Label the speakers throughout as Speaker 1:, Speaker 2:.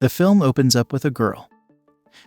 Speaker 1: The film opens up with a girl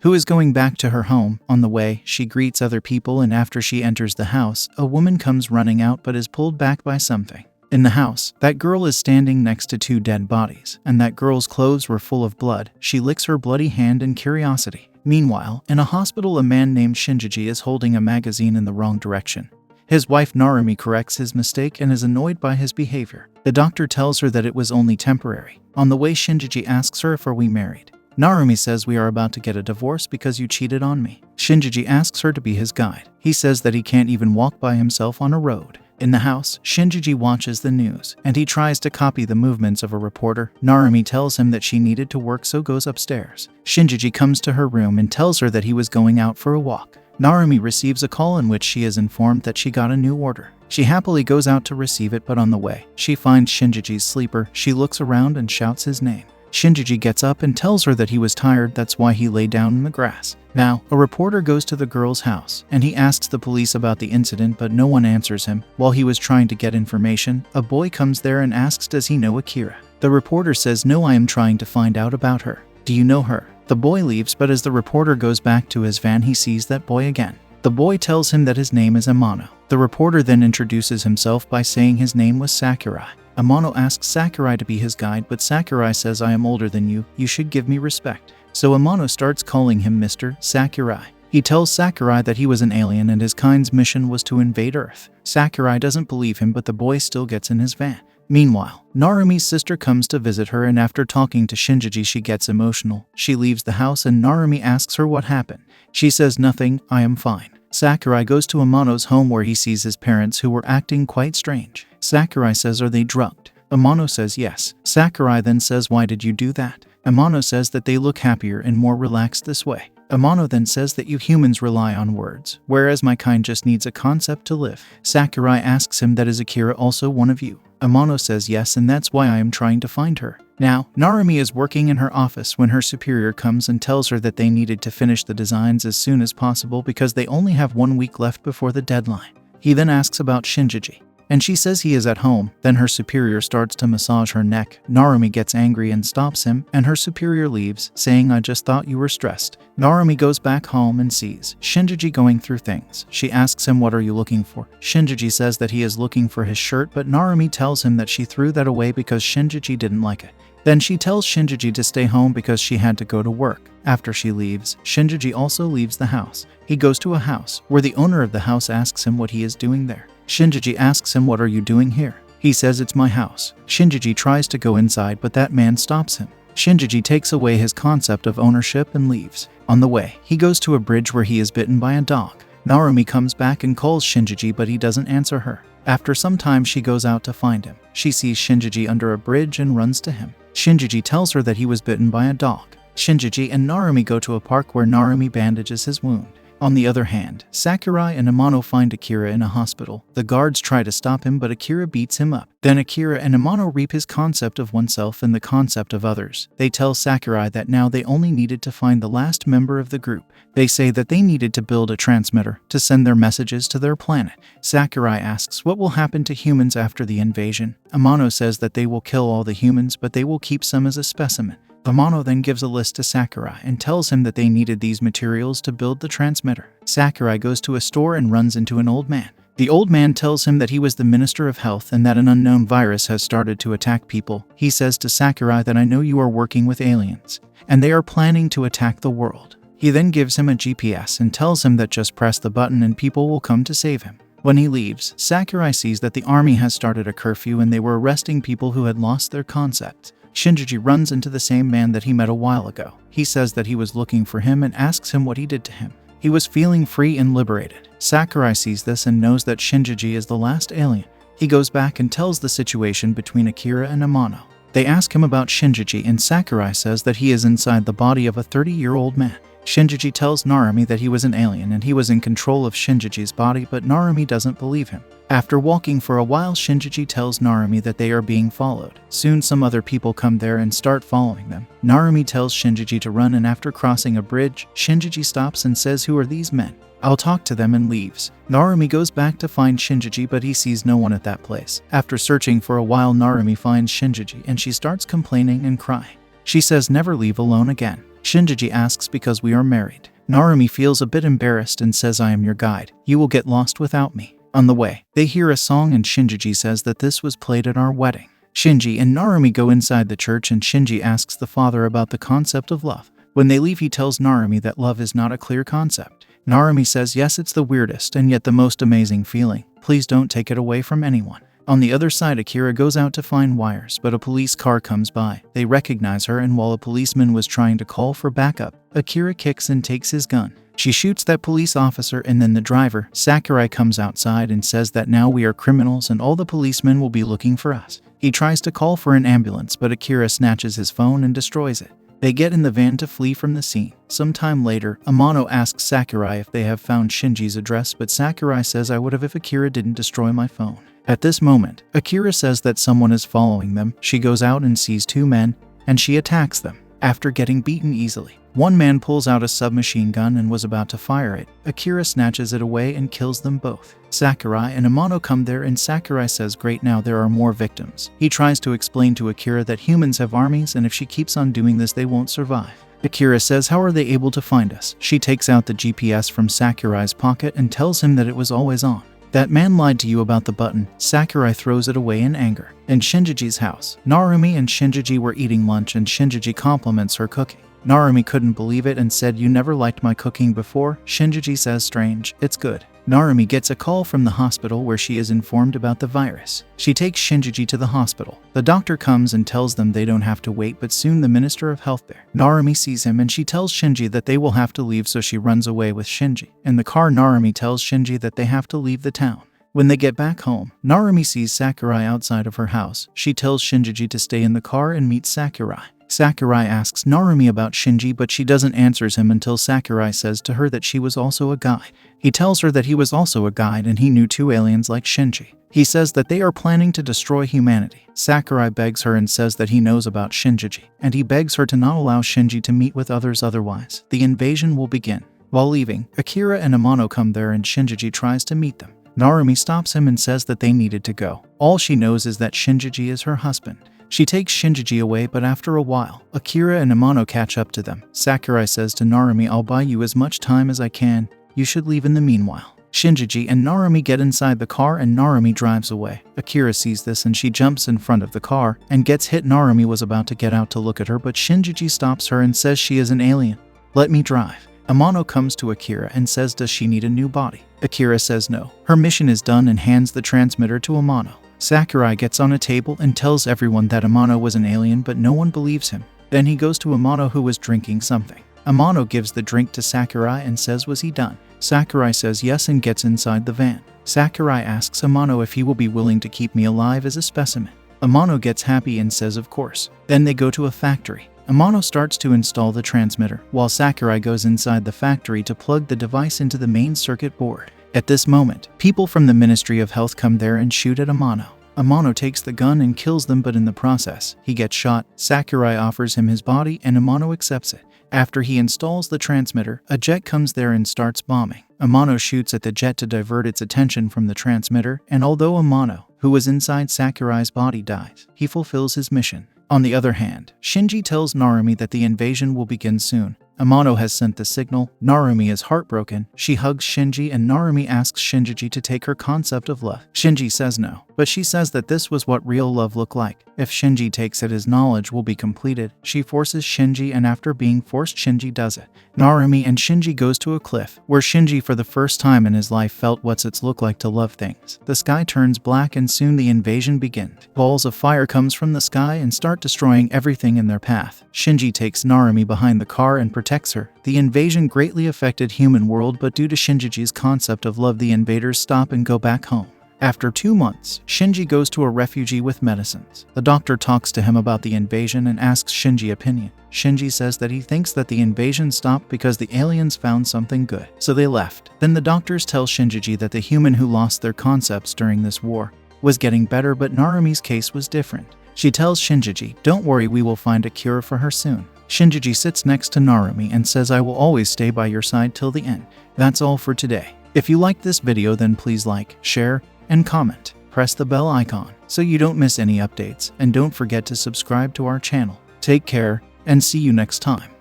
Speaker 1: who is going back to her home. On the way, she greets other people, and after she enters the house, a woman comes running out but is pulled back by something. In the house, that girl is standing next to two dead bodies, and that girl's clothes were full of blood. She licks her bloody hand in curiosity. Meanwhile, in a hospital, a man named Shinji is holding a magazine in the wrong direction. His wife Narumi corrects his mistake and is annoyed by his behavior. The doctor tells her that it was only temporary. On the way, Shinji asks her if we married. Narumi says, we are about to get a divorce because you cheated on me. Shinji asks her to be his guide. He says that he can't even walk by himself on a road. In the house, Shinji watches the news, and he tries to copy the movements of a reporter. Narumi tells him that she needed to work, so goes upstairs. Shinji comes to her room and tells her that he was going out for a walk. Narumi receives a call in which she is informed that she got a new order. She happily goes out to receive it, but on the way, she finds Shinji's sleeper. She looks around and shouts his name. Shinji gets up and tells her that he was tired, that's why he lay down in the grass. Now, a reporter goes to the girl's house, and he asks the police about the incident, but no one answers him. While he was trying to get information, a boy comes there and asks, does he know Akira? The reporter says, no, I am trying to find out about her. Do you know her? The boy leaves, but as the reporter goes back to his van, he sees that boy again. The boy tells him that his name is Amano. The reporter then introduces himself by saying his name was Sakurai. Amano asks Sakurai to be his guide, but Sakurai says, I am older than you, you should give me respect. So Amano starts calling him Mr. Sakurai. He tells Sakurai that he was an alien and his kind's mission was to invade Earth. Sakurai doesn't believe him, but the boy still gets in his van. Meanwhile, Narumi's sister comes to visit her, and after talking to Shinji, she gets emotional. She leaves the house and Narumi asks her what happened. She says, nothing, I am fine. Sakurai goes to Amano's home where he sees his parents, who were acting quite strange. Sakurai says, are they drugged? Amano says yes. Sakurai then says, why did you do that? Amano says that they look happier and more relaxed this way. Amano then says that you humans rely on words, whereas my kind just needs a concept to live. Sakurai asks him, that is Akira also one of you? Amano says yes, and that's why I am trying to find her. Now, Narumi is working in her office when her superior comes and tells her that they needed to finish the designs as soon as possible because they only have 1 week left before the deadline. He then asks about Shinji, and she says he is at home. Then her superior starts to massage her neck. Narumi gets angry and stops him, and her superior leaves, saying, I just thought you were stressed. Narumi goes back home and sees Shinji going through things. She asks him, what are you looking for? Shinji says that he is looking for his shirt, but Narumi tells him that she threw that away because Shinji didn't like it. Then she tells Shinji to stay home because she had to go to work. After she leaves, Shinji also leaves the house. He goes to a house where the owner of the house asks him what he is doing there. Shinji asks him, what are you doing here? He says, it's my house. Shinji tries to go inside, but that man stops him. Shinji takes away his concept of ownership and leaves. On the way, he goes to a bridge where he is bitten by a dog. Narumi comes back and calls Shinji, but he doesn't answer her. After some time, she goes out to find him. She sees Shinji under a bridge and runs to him. Shinji tells her that he was bitten by a dog. Shinji and Narumi go to a park where Narumi bandages his wound. On the other hand, Sakurai and Amano find Akira in a hospital. The guards try to stop him, but Akira beats him up. Then Akira and Amano reap his concept of oneself and the concept of others. They tell Sakurai that now they only needed to find the last member of the group. They say that they needed to build a transmitter to send their messages to their planet. Sakurai asks what will happen to humans after the invasion. Amano says that they will kill all the humans, but they will keep some as a specimen. Amano then gives a list to Sakurai and tells him that they needed these materials to build the transmitter. Sakurai goes to a store and runs into an old man. The old man tells him that he was the Minister of Health and that an unknown virus has started to attack people. He says to Sakurai that I know you are working with aliens, and they are planning to attack the world. He then gives him a GPS and tells him that just press the button and people will come to save him. When he leaves, Sakurai sees that the army has started a curfew and they were arresting people who had lost their concepts. Shinji runs into the same man that he met a while ago. He says that he was looking for him and asks him what he did to him. He was feeling free and liberated. Sakurai sees this and knows that Shinji is the last alien. He goes back and tells the situation between Akira and Amano. They ask him about Shinji and Sakurai says that he is inside the body of a 30-year-old man. Shinji tells Narumi that he was an alien and he was in control of Shinji's body, but Narumi doesn't believe him. After walking for a while, Shinji tells Narumi that they are being followed. Soon some other people come there and start following them. Narumi tells Shinji to run, and after crossing a bridge, Shinji stops and says, who are these men? I'll talk to them, and leaves. Narumi goes back to find Shinji, but he sees no one at that place. After searching for a while, Narumi finds Shinji and she starts complaining and crying. She says never leave alone again. Shinji asks because we are married. Narumi feels a bit embarrassed and says I am your guide. You will get lost without me. On the way, they hear a song and Shinji says that this was played at our wedding. Shinji and Narumi go inside the church and Shinji asks the father about the concept of love. When they leave, he tells Narumi that love is not a clear concept. Narumi says yes, it's the weirdest and yet the most amazing feeling. Please don't take it away from anyone. On the other side, Akira goes out to find wires, but a police car comes by. They recognize her, and while a policeman was trying to call for backup, Akira kicks and takes his gun. She shoots that police officer, and then the driver, Sakurai, comes outside and says that now we are criminals and all the policemen will be looking for us. He tries to call for an ambulance, but Akira snatches his phone and destroys it. They get in the van to flee from the scene. Sometime later, Amano asks Sakurai if they have found Shinji's address, but Sakurai says I would have if Akira didn't destroy my phone. At this moment, Akira says that someone is following them. She goes out and sees two men, and she attacks them. After getting beaten easily, one man pulls out a submachine gun and was about to fire it. Akira snatches it away and kills them both. Sakurai and Amano come there and Sakurai says great, now there are more victims. He tries to explain to Akira that humans have armies and if she keeps on doing this they won't survive. Akira says how are they able to find us? She takes out the GPS from Sakurai's pocket and tells him that it was always on. That man lied to you about the button. Sakurai throws it away in anger. In Shinji's house, Narumi and Shinji were eating lunch and Shinji compliments her cooking. Narumi couldn't believe it and said you never liked my cooking before. Shinji says strange, it's good. Narumi gets a call from the hospital where she is informed about the virus. She takes Shinji to the hospital. The doctor comes and tells them they don't have to wait, but soon the Minister of Health there. Narumi sees him and she tells Shinji that they will have to leave, so she runs away with Shinji. In the car, Narumi tells Shinji that they have to leave the town. When they get back home, Narumi sees Sakurai outside of her house. She tells Shinji to stay in the car and meet Sakurai. Sakurai asks Narumi about Shinji, but she doesn't answer him until Sakurai says to her that she was also a guide. He tells her that he was also a guide and he knew two aliens like Shinji. He says that they are planning to destroy humanity. Sakurai begs her and says that he knows about Shinji, and he begs her to not allow Shinji to meet with others, otherwise the invasion will begin. While leaving, Akira and Amano come there and Shinji tries to meet them. Narumi stops him and says that they needed to go. All she knows is that Shinji is her husband. She takes Shinji away, but after a while, Akira and Amano catch up to them. Sakurai says to Narumi, I'll buy you as much time as I can. You should leave in the meanwhile. Shinji and Narumi get inside the car and Narumi drives away. Akira sees this and she jumps in front of the car and gets hit. Narumi was about to get out to look at her, but Shinji stops her and says she is an alien. Let me drive. Amano comes to Akira and says does she need a new body? Akira says no. Her mission is done and hands the transmitter to Amano. Sakurai gets on a table and tells everyone that Amano was an alien, but no one believes him. Then he goes to Amano, who was drinking something. Amano gives the drink to Sakurai and says was he done? Sakurai says yes and gets inside the van. Sakurai asks Amano if he will be willing to keep me alive as a specimen. Amano gets happy and says of course. Then they go to a factory. Amano starts to install the transmitter, while Sakurai goes inside the factory to plug the device into the main circuit board. At this moment, people from the Ministry of Health come there and shoot at Amano. Amano takes the gun and kills them, but in the process, he gets shot. Sakurai offers him his body and Amano accepts it. After he installs the transmitter, a jet comes there and starts bombing. Amano shoots at the jet to divert its attention from the transmitter, and although Amano, who was inside Sakurai's body, dies, he fulfills his mission. On the other hand, Shinji tells Narumi that the invasion will begin soon. Amano has sent the signal. Narumi is heartbroken. She hugs Shinji and Narumi asks Shinji to take her concept of love. Shinji says no, but she says that this was what real love looked like. If Shinji takes it, his knowledge will be completed. She forces Shinji, and after being forced, Shinji does it. Narumi and Shinji goes to a cliff, where Shinji for the first time in his life felt what's it look like to love things. The sky turns black and soon the invasion begins. Balls of fire comes from the sky and start destroying everything in their path. Shinji takes Narumi behind the car and protects her. The invasion greatly affected human world, but due to Shinji's concept of love, the invaders stop and go back home. After 2 months, Shinji goes to a refugee with medicines. The doctor talks to him about the invasion and asks Shinji's opinion. Shinji says that he thinks that the invasion stopped because the aliens found something good, so they left. Then the doctors tell Shinji that the human who lost their concepts during this war was getting better, but Narumi's case was different. She tells Shinji, don't worry, we will find a cure for her soon. Shinji sits next to Narumi and says, I will always stay by your side till the end. That's all for today. If you liked this video, then please like, share, and comment. Press the bell icon so you don't miss any updates, and don't forget to subscribe to our channel. Take care and see you next time.